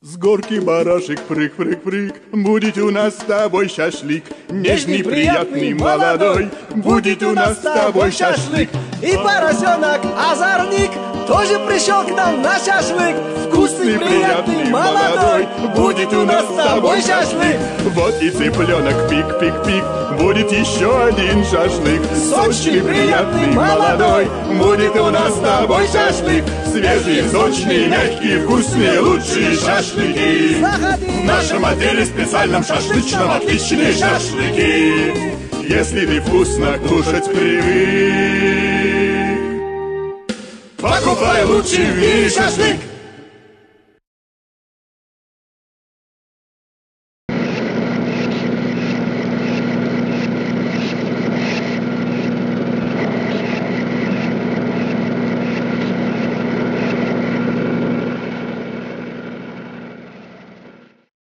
С горки барашек, прыг-прыг-прыг, будет у нас с тобой шашлык. Нежный, приятный, молодой, будет у нас с тобой шашлык. И поросенок озорник тоже пришел к нам на шашлык. Вкусный, приятный, молодой, будет у нас с тобой шашлык. Вот и цыпленок, пик-пик-пик, будет еще один шашлык. Сочный, приятный, молодой, будет у нас с тобой шашлык. Свежие, сочные, мягкие, вкусные, лучшие шашлыки. В нашем отеле специальном шашлычном отличные шашлыки. Если ты вкусно кушать привык, покупай лучший в мире шашлык.